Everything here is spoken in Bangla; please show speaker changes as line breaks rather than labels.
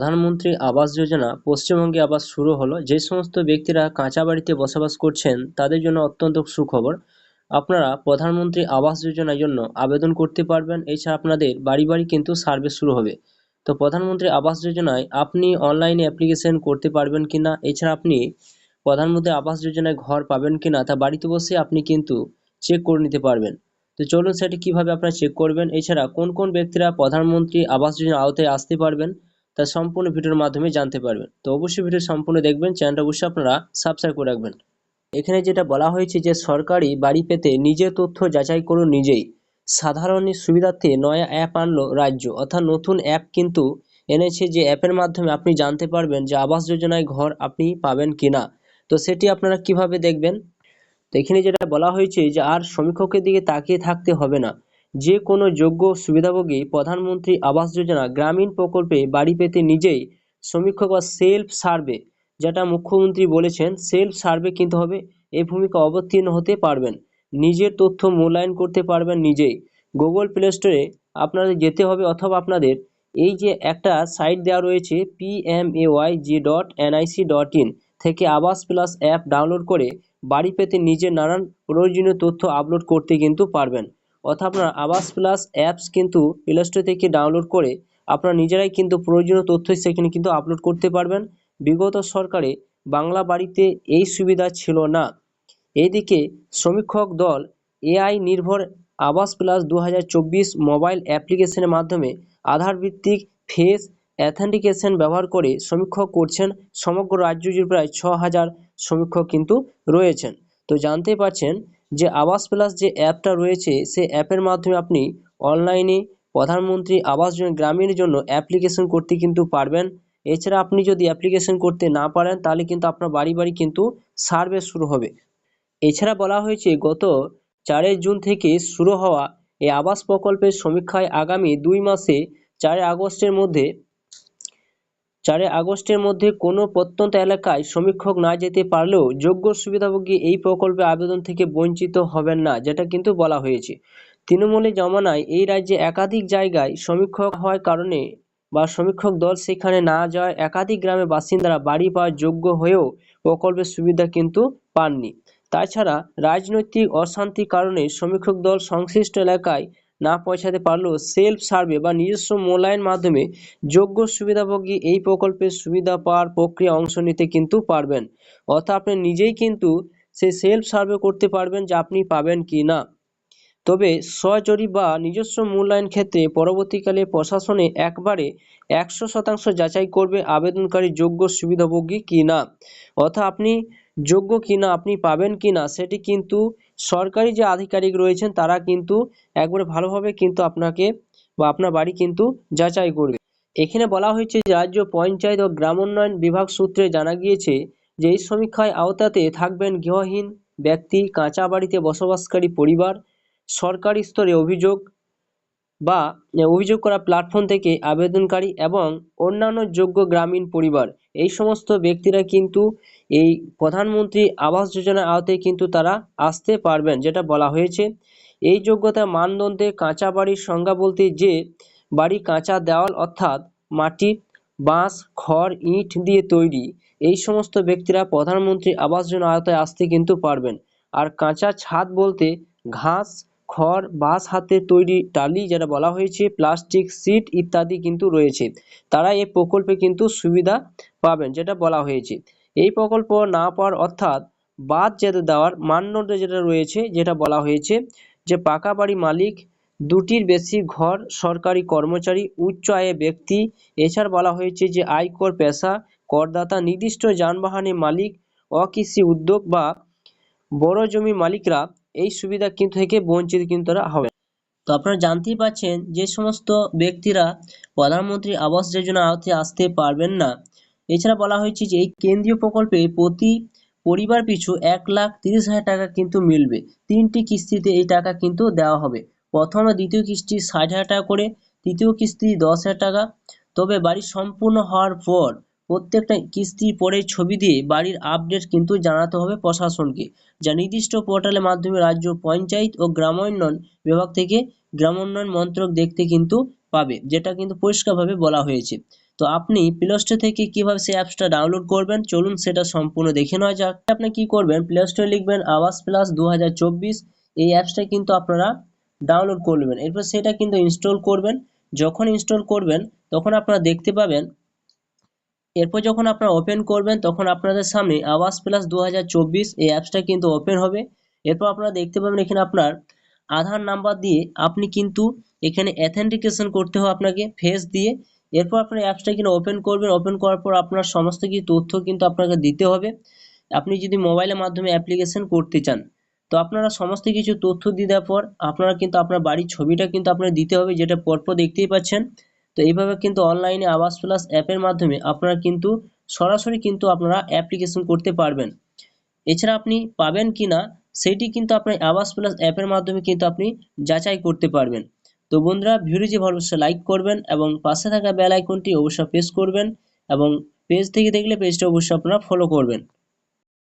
প্রধানমন্ত্রী আবাস যোজনা পশ্চিমবঙ্গে আবার শুরু হলো। যে সমস্ত ব্যক্তিরা কাঁচা বাড়িতে বসবাস করছেন তাদের জন্য অত্যন্ত সুখবর। আপনারা প্রধানমন্ত্রী আবাস যোজনার জন্য আবেদন করতে পারবেন। এছাড়া আপনাদের বাড়ি বাড়ি কিন্তু সার্ভে শুরু হবে। তো প্রধানমন্ত্রী আবাস যোজনায় আপনি অনলাইনে অ্যাপ্লিকেশন করতে পারবেন কিনা, এছাড়া আপনি প্রধানমন্ত্রী আবাস যোজনায় ঘর পাবেন কিনা তা বাড়িতে বসে আপনি কিন্তু চেক করে নিতে পারবেন। তো চলুন সেটি কিভাবে আপনারা চেক করবেন, এছাড়া কোন কোন ব্যক্তিরা প্রধানমন্ত্রী আবাস যোজনার আওতায় আসতে পারবেন তা সম্পূর্ণ ভিডিওর মাধ্যমে জানতে পারবেন। তো অবশ্যই ভিডিও সম্পূর্ণ দেখবেন, চ্যানেলটা অবশ্যই আপনারা সাবস্ক্রাইব করে রাখবেন। এখানে যেটা বলা হয়েছে যে সরকারি বাড়ি পেতে নিজের তথ্য যাচাই করুন নিজেই। সাধারণের সুবিধার্থে নয়া অ্যাপ আনলো রাজ্য, অর্থাৎ নতুন অ্যাপ কিন্তু এনেছে, যে অ্যাপের মাধ্যমে আপনি জানতে পারবেন যে আবাস যোজনায় ঘর আপনি পাবেন কিনা। তো সেটি আপনারা কিভাবে দেখবেন, তো এখানে যেটা বলা হয়েছে যে আর সমীক্ষকের দিকে তাকিয়ে থাকতে হবে না। যে কোনো যোগ্য সুবিধাভোগী প্রধানমন্ত্রী আবাস যোজনা গ্রামীণ প্রকল্পে বাড়ি পেতে নিজেই সমীক্ষক বা সেলফ সার্ভে, যেটা মুখ্যমন্ত্রী বলেছেন সেলফ সার্ভে কিন্তু হবে, এই ভূমিকা অবতীর্ণ হতে পারবেন। নিজের তথ্য মূল্যায়ন করতে পারবেন নিজেই। গুগল প্লে স্টোরে আপনাদের যেতে হবে, অথবা আপনাদের এই যে একটা সাইট দেওয়া রয়েছে PMAYG.nic.in থেকে আবাস প্লাস অ্যাপ ডাউনলোড করে বাড়ি পেতে নিজের নানান প্রয়োজনীয় তথ্য আপলোড করতে কিন্তু পারবেন। অর্থাৎ আপনার আবাস প্লাস অ্যাপস কিন্তু প্লে স্টোর থেকে ডাউনলোড করে আপনারা নিজেরাই কিন্তু প্রয়োজনীয় তথ্য সেখানে কিন্তু আপলোড করতে পারবেন। বিগত সরকারে বাংলা বাড়িতে এই সুবিধা ছিল না। এইদিকে সমীক্ষক দল এআই নির্ভর আবাস প্লাস 2024 মোবাইল অ্যাপ্লিকেশনের মাধ্যমে আধার ভিত্তিক ফেস অ্যাথেন্টিকেশন ব্যবহার করে সমীক্ষক করছেন। সমগ্র রাজ্য জুড়ে প্রায় 6,000 সমীক্ষক কিন্তু রয়েছেন। তো জানতে পারছেন যে আবাস প্লাস যে অ্যাপটা রয়েছে, সেই অ্যাপের মাধ্যমে আপনি অনলাইনে প্রধানমন্ত্রী আবাস যোজনা গ্রামীণের জন্য অ্যাপ্লিকেশন করতে কিন্তু পারবেন। এছাড়া আপনি যদি অ্যাপ্লিকেশন করতে না পারেন তাহলে কিন্তু আপনার বাড়ি বাড়ি কিন্তু সার্ভে শুরু হবে। এছাড়া বলা হয়েছে গত 4 জুন থেকে শুরু হওয়া এই আবাস প্রকল্পের সমীক্ষায় আগামী 2 মাসে 4 আগস্টের মধ্যে 4 আগস্টের মধ্যে কোনো প্রত্যন্ত এলাকায় সমীক্ষক না যেতে পারলেও যোগ্য সুবিধাভোগী এই প্রকল্পে আবেদন থেকে বঞ্চিত হবেন না, যেটা কিন্তু বলা হয়েছে। তৃণমূলের জমানায় এই রাজ্যে একাধিক জায়গায় সমীক্ষক হওয়ার কারণে বা সমীক্ষক দল সেখানে না যাওয়ায় একাধিক গ্রামের বাসিন্দারা বাড়ি পাওয়ার যোগ্য হয়েও প্রকল্পের সুবিধা কিন্তু পাননি। তাছাড়া রাজনৈতিক অশান্তির কারণে সমীক্ষক দল সংশ্লিষ্ট এলাকায় না পৌঁছাতে পারলেও সেলফ সার্ভে বা নিজস্ব মূল্যায়নের মাধ্যমে যোগ্য সুবিধাভোগী এই প্রকল্পের সুবিধা পাওয়ার প্রক্রিয়া অংশ নিতে কিন্তু পারবেন। অর্থাৎ আপনি নিজেই কিন্তু সেই সেলফ সার্ভে করতে পারবেন যে আপনি পাবেন কি না। তবে স্বজরিপ বা নিজস্ব মূল্যায়ন ক্ষেত্রে পরবর্তীকালে প্রশাসনে একবারে 100% যাচাই করবে আবেদনকারী যোগ্য সুবিধাভোগী কিনা। অর্থাৎ আপনি যোগ্য কিনা, আপনি পাবেন কিনা, সেটি কিন্তু সরকারি যে আধিকারিক রয়েছেন তারা কিন্তু একবারে ভালোভাবে কিন্তু আপনাকে বা আপনার বাড়ি কিন্তু যাচাই করবে। এখানে বলা হয়েছে যে রাজ্য পঞ্চায়েত ও গ্রামোন্নয়ন বিভাগ সূত্রে জানা গিয়েছে যে এই সমীক্ষায় আওতাতে থাকবেন গৃহহীন ব্যক্তি, কাঁচা বাড়িতে বসবাসকারী পরিবার, সরকারি স্তরে বা অভিযোগ করা প্ল্যাটফর্ম থেকে আবেদনকারী এবং অন্যান্য যোগ্য গ্রামীণ পরিবার। এই সমস্ত ব্যক্তিরা কিন্তু এই প্রধানমন্ত্রী আবাস যোজনার আওতায় কিন্তু তারা আসতে পারবেন, যেটা বলা হয়েছে। এই যোগ্যতা মানদণ্ডে কাঁচা বাড়ির সংজ্ঞা বলতে যে বাড়ি কাঁচা দেওয়াল অর্থাৎ মাটির, বাঁশ, খড়, ইট দিয়ে তৈরি, এই সমস্ত ব্যক্তিরা প্রধানমন্ত্রী আবাস যোজনার আওতায় আসতে কিন্তু পারবেন। আর কাঁচা ছাদ বলতে ঘাস, খড়, বাঁশ হাতে তৈরি টালি, যেটা বলা হয়েছে, প্লাস্টিক সিট ইত্যাদি কিন্তু রয়েছে, তারা এই প্রকল্পে কিন্তু সুবিধা পাবেন, যেটা বলা হয়েছে। এই প্রকল্প না পাওয়ার অর্থাৎ বাদ যেতে দেওয়ার মানদণ্ড যেটা রয়েছে, যেটা বলা হয়েছে যে পাকা বাড়ি মালিক, দুটির বেশি ঘর, সরকারি কর্মচারী, উচ্চ আয়ের ব্যক্তি। এছাড়া বলা হয়েছে যে আয়কর পেশা, করদাতা, নির্দিষ্ট যানবাহনের মালিক, অকৃষি উদ্যোগ বা বড় জমি মালিকরা এই সুবিধা কিন্তু থেকে বঞ্চিত কিন্তু তারা হবে। তো আপনারা জানতেই পারছেন যে সমস্ত ব্যক্তিরা প্রধানমন্ত্রী আবাস যোজনা আওতায় আসতে পারবেন না। এছাড়া বলা হয়েছে যে এই কেন্দ্রীয় প্রকল্পে প্রতি পরিবার পিছু 1,30,000 টাকা কিন্তু মিলবে। 3টি কিস্তিতে এই টাকা কিন্তু দেওয়া হবে। প্রথম ও দ্বিতীয় কিস্তি 60,000 টাকা করে, তৃতীয় কিস্তি 10,000 টাকা। তবে বাড়ি সম্পূর্ণ হওয়ার পর প্রত্যেকটা কিস্তি পরে ছবি দিয়ে বাড়ির আপডেট কিন্তু জানাতে হবে প্রশাসনকে, যা নির্দিষ্ট পোর্টালের মাধ্যমে রাজ্য পঞ্চায়েত ও গ্রামোন্নয়ন বিভাগ থেকে গ্রামোন্নয়ন মন্ত্রক দেখতে কিন্তু পাবে, যেটা কিন্তু পরিষ্কারভাবে বলা হয়েছে। তো আপনি প্লে স্টোর থেকে কিভাবে সেই অ্যাপসটা ডাউনলোড করবেন চলুন সেটা সম্পূর্ণ দেখে নেওয়া যাক। আপনি কি করবেন, প্লে স্টোরে লিখবেন আবাস প্লাস 2024, এই অ্যাপসটা কিন্তু আপনারা ডাউনলোড করবেন। এরপর সেটা কিন্তু ইনস্টল করবেন। যখন ইনস্টল করবেন তখন আপনারা দেখতে পাবেন, এরপর যখন আপনারা ওপেন করবেন তখন আপনাদের সামনে আবাস প্লাস 2024 এই অ্যাপসটা কিন্তু ওপেন হবে। এরপর আপনারা দেখতে পাবেন এখানে আপনার আধার নাম্বার দিয়ে আপনি কিন্তু এখানে অথেন্টিকেশন করতে হবে আপনাকে ফেস দিয়ে। এরপর আপনার অ্যাপসটা কিন্তু ওপেন করবেন। ওপেন করার পর আপনার সমস্ত কিছু তথ্য কিন্তু আপনাকে দিতে হবে। আপনি যদি মোবাইলের মাধ্যমে অ্যাপ্লিকেশন করতে চান তো আপনারা সমস্ত কিছু তথ্য দিয়ে দেওয়ার পর আপনারা কিন্তু আপনার বাড়ির ছবিটা কিন্তু আপনার দিতে হবে, যেটা পরপর দেখতেই পাচ্ছেন। তো এইভাবে কিন্তু অনলাইনে আবাস প্লাস অ্যাপের মাধ্যমে আপনারা কিন্তু সরাসরি কিন্তু আপনারা অ্যাপ্লিকেশন করতে পারবেন। এছাড়া আপনি পাবেন কিনা সেটি কিন্তু আপনার আবাস প্লাস অ্যাপের মাধ্যমে কিন্তু আপনি যাচাই করতে পারবেন। তো বন্ধুরা, ভিডিওটি ভালো অবশ্যই লাইক করবেন এবং পাশে থাকা বেল আইকনটি অবশ্যই প্রেস করবেন এবং পেজ থেকে দেখলে পেজটা অবশ্যই আপনারা ফলো করবেন।